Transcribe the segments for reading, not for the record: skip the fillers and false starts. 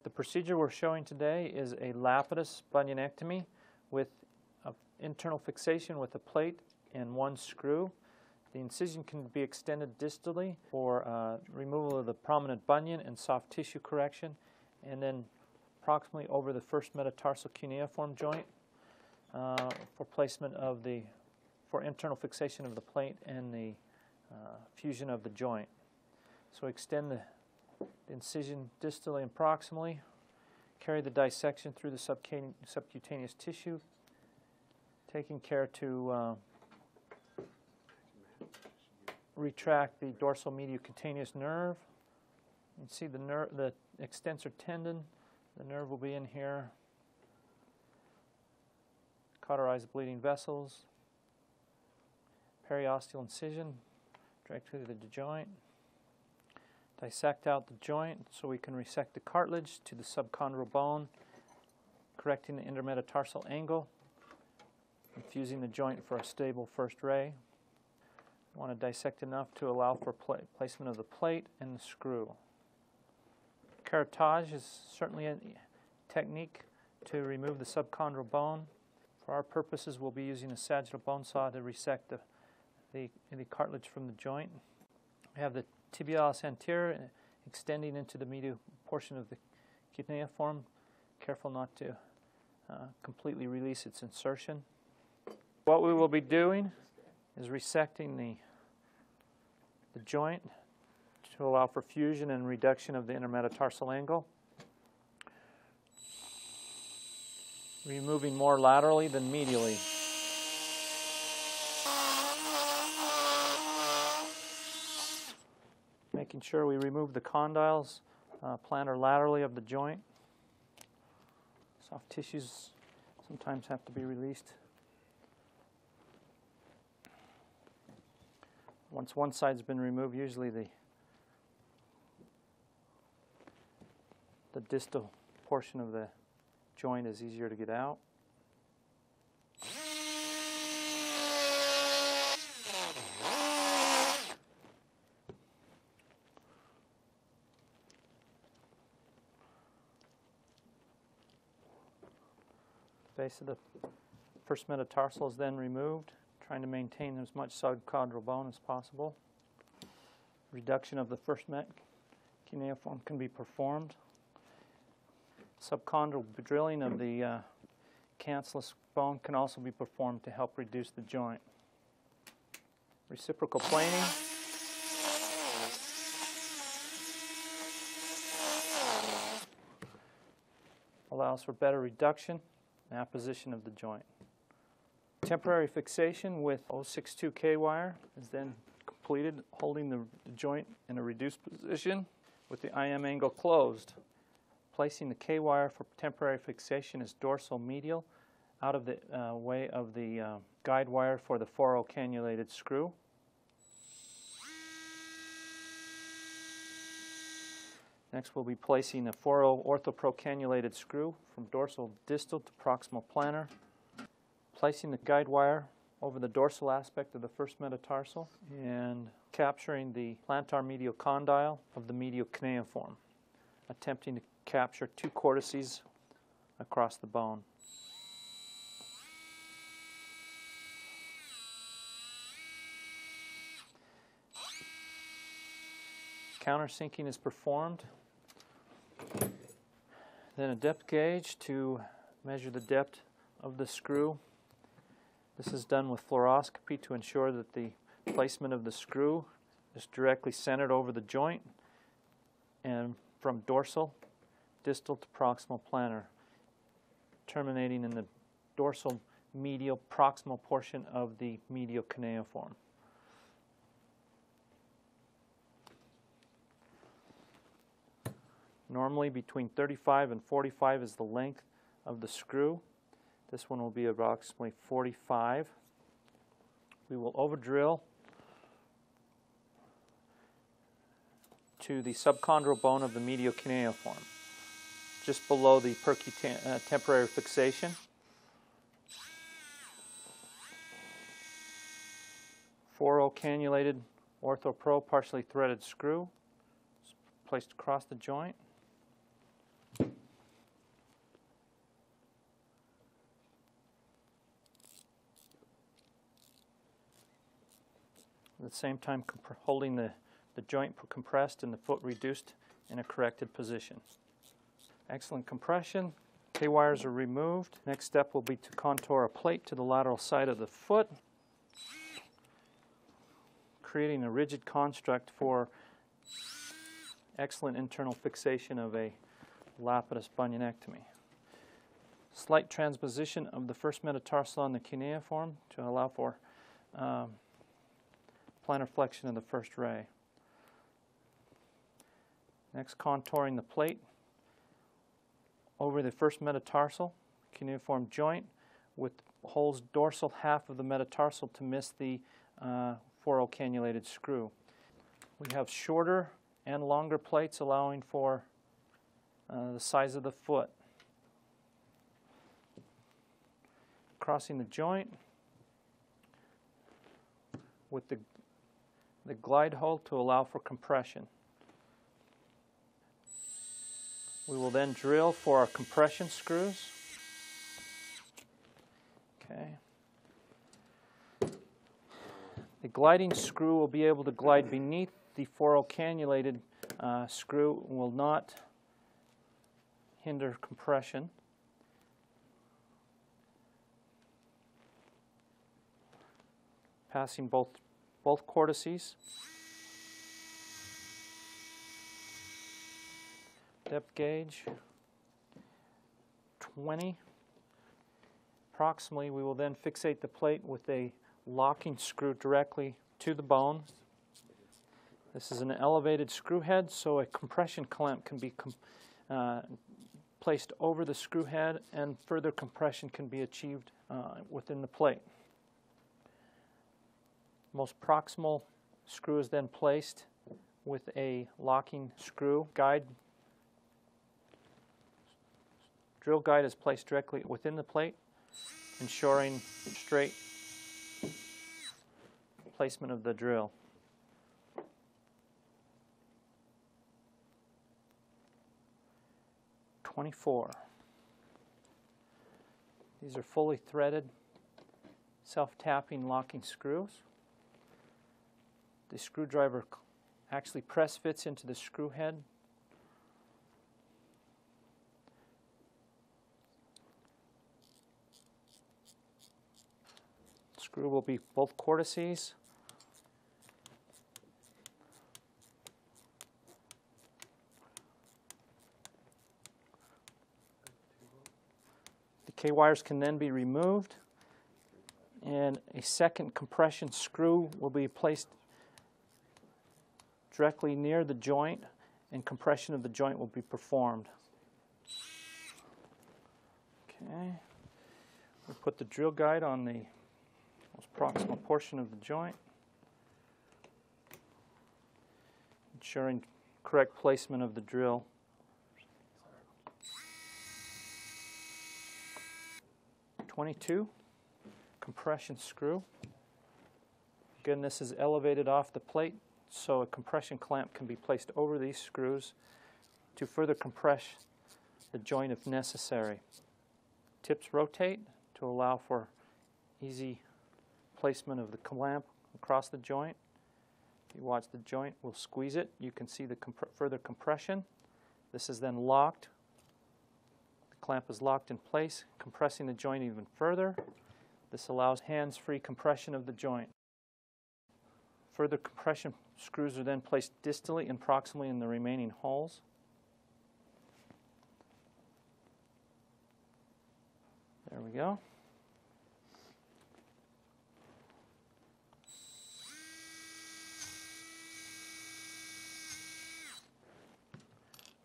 The procedure we're showing today is a Lapidus bunionectomy with internal fixation with a plate and one screw. The incision can be extended distally for removal of the prominent bunion and soft tissue correction, and then approximately over the first metatarsal cuneiform joint for placement of for internal fixation of the plate and the fusion of the joint. So extend the incision distally and proximally, carry the dissection through the subcutaneous tissue, taking care to retract the dorsal mediocutaneous nerve. You can see the extensor tendon. The nerve will be in here. Cauterize the bleeding vessels. Periosteal incision directly to the joint. Dissect out the joint so we can resect the cartilage to the subchondral bone, correcting the intermetatarsal angle, and fusing the joint for a stable first ray. You want to dissect enough to allow for placement of the plate and the screw. Carottage is certainly a technique to remove the subchondral bone. For our purposes, we'll be using a sagittal bone saw to resect the cartilage from the joint. We have the tibialis anterior extending into the medial portion of the cuneiform. Careful not to completely release its insertion. What we will be doing is resecting the joint to allow for fusion and reduction of the intermetatarsal angle. Removing more laterally than medially. Making sure we remove the condyles plantar laterally of the joint. Soft tissues sometimes have to be released. Once one side's been removed, usually the distal portion of the joint is easier to get out. Base of the first metatarsal is then removed, trying to maintain as much subchondral bone as possible. Reduction of the first cuneiform can be performed. Subchondral drilling of the cancellous bone can also be performed to help reduce the joint. Reciprocal planing. Allows for better reduction and apposition of the joint. Temporary fixation with 062K wire is then completed, holding the joint in a reduced position with the IM angle closed. Placing the K-wire for temporary fixation is dorsal medial, out of the way of the guide wire for the 4-0 cannulated screw. Next we'll be placing a 4-0 OrthoPro cannulated screw from dorsal distal to proximal plantar. Placing the guide wire over the dorsal aspect of the first metatarsal and capturing the plantar medial condyle of the medial cuneiform, attempting to capture 2 cortices across the bone. Countersinking is performed. Then a depth gauge to measure the depth of the screw. This is done with fluoroscopy to ensure that the placement of the screw is directly centered over the joint and from dorsal, distal to proximal plantar, terminating in the dorsal medial proximal portion of the medial cuneiform. Normally between 35 and 45 is the length of the screw. This one will be approximately 45. We will overdrill to the subchondral bone of the medial cuneiform, just below the temporary fixation. Four-0 cannulated OrthoPro partially threaded screw placed across the joint. at the same time holding the joint compressed and the foot reduced in a corrected position. Excellent compression. K-wires are removed. Next step will be to contour a plate to the lateral side of the foot, creating a rigid construct for excellent internal fixation of a Lapidus bunionectomy. Slight transposition of the first metatarsal on the cuneiform to allow for plantar flexion of the first ray. Next, contouring the plate over the first metatarsal cuneiform joint with holes dorsal half of the metatarsal to miss the foro-cannulated screw. We have shorter and longer plates allowing for the size of the foot. Crossing the joint with the glide hole to allow for compression. We will then drill for our compression screws. Okay. The gliding screw will be able to glide beneath the foro-cannulated screw and will not hinder compression. Passing both cortices. Depth gauge 20. Approximately, we will then fixate the plate with a locking screw directly to the bone. This is an elevated screw head, so a compression clamp can be placed over the screw head and further compression can be achieved within the plate. Most proximal screw is then placed with a locking screw guide. Drill guide is placed directly within the plate, ensuring straight placement of the drill. "24". These are fully threaded, self-tapping locking screws. The screwdriver actually press fits into the screw head. Screw will be both cortices. The K-wires can then be removed, and a second compression screw will be placed directly near the joint, and compression of the joint will be performed. Okay. We put the drill guide on the most proximal portion of the joint, ensuring correct placement of the drill. "22", compression screw. Again, this is elevated off the plate, so a compression clamp can be placed over these screws to further compress the joint if necessary. Tips rotate to allow for easy placement of the clamp across the joint. If you watch the joint, we'll squeeze it. You can see the further compression. This is then locked. The clamp is locked in place, compressing the joint even further. This allows hands-free compression of the joint. Further compression screws are then placed distally and proximally in the remaining holes. There we go.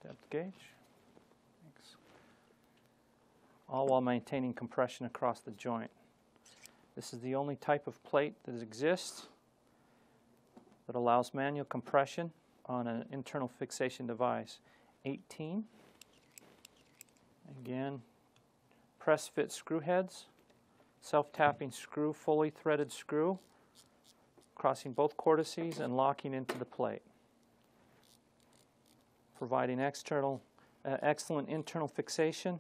Depth gauge. Thanks. All while maintaining compression across the joint. This is the only type of plate that exists that allows manual compression on an internal fixation device. 18. Again, press fit screw heads, self-tapping screw, fully threaded screw, crossing both cortices and locking into the plate, providing excellent internal fixation,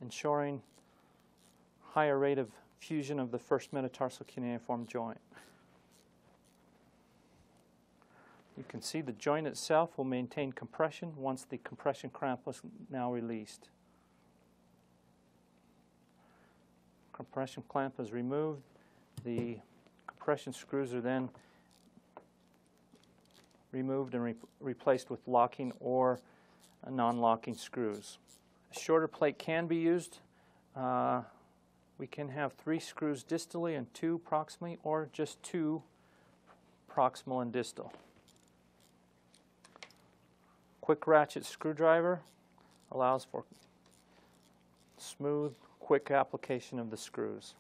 ensuring higher rate of fusion of the first metatarsal cuneiform joint. You can see the joint itself will maintain compression once the compression clamp is now released. Compression clamp is removed. The compression screws are then removed and replaced with locking or non-locking screws. A shorter plate can be used. We can have 3 screws distally and 2 proximally, or just 2 proximal and distal. Quick ratchet screwdriver allows for smooth, quick application of the screws.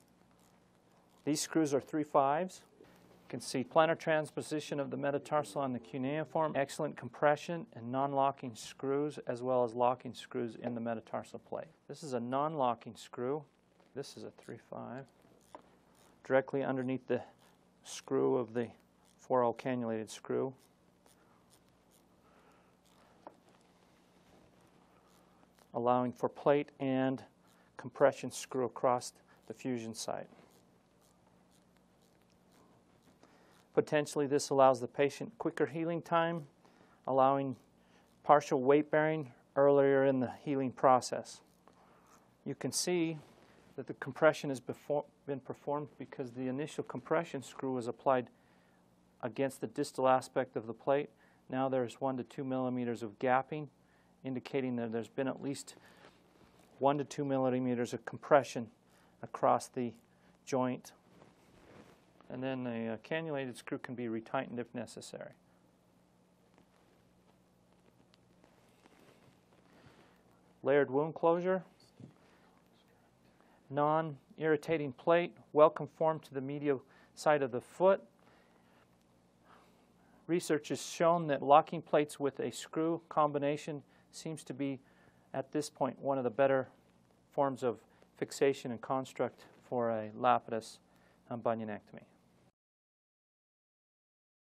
These screws are 3/5s. You can see planar transposition of the metatarsal on the cuneiform, excellent compression and non-locking screws, as well as locking screws in the metatarsal plate. This is a non-locking screw. This is a 3/5. Directly underneath the screw of the 4L cannulated screw. Allowing for plate and compression screw across the fusion site. Potentially this allows the patient quicker healing time, allowing partial weight bearing earlier in the healing process. You can see that the compression has been performed because the initial compression screw was applied against the distal aspect of the plate. Now there's 1 to 2 millimeters of gapping, indicating that there's been at least 1 to 2 millimeters of compression across the joint. And then the cannulated screw can be retightened if necessary. Layered wound closure. Non-irritating plate, well conformed to the medial side of the foot. Research has shown that locking plates with a screw combination seems to be, at this point, one of the better forms of fixation and construct for a Lapidus bunionectomy.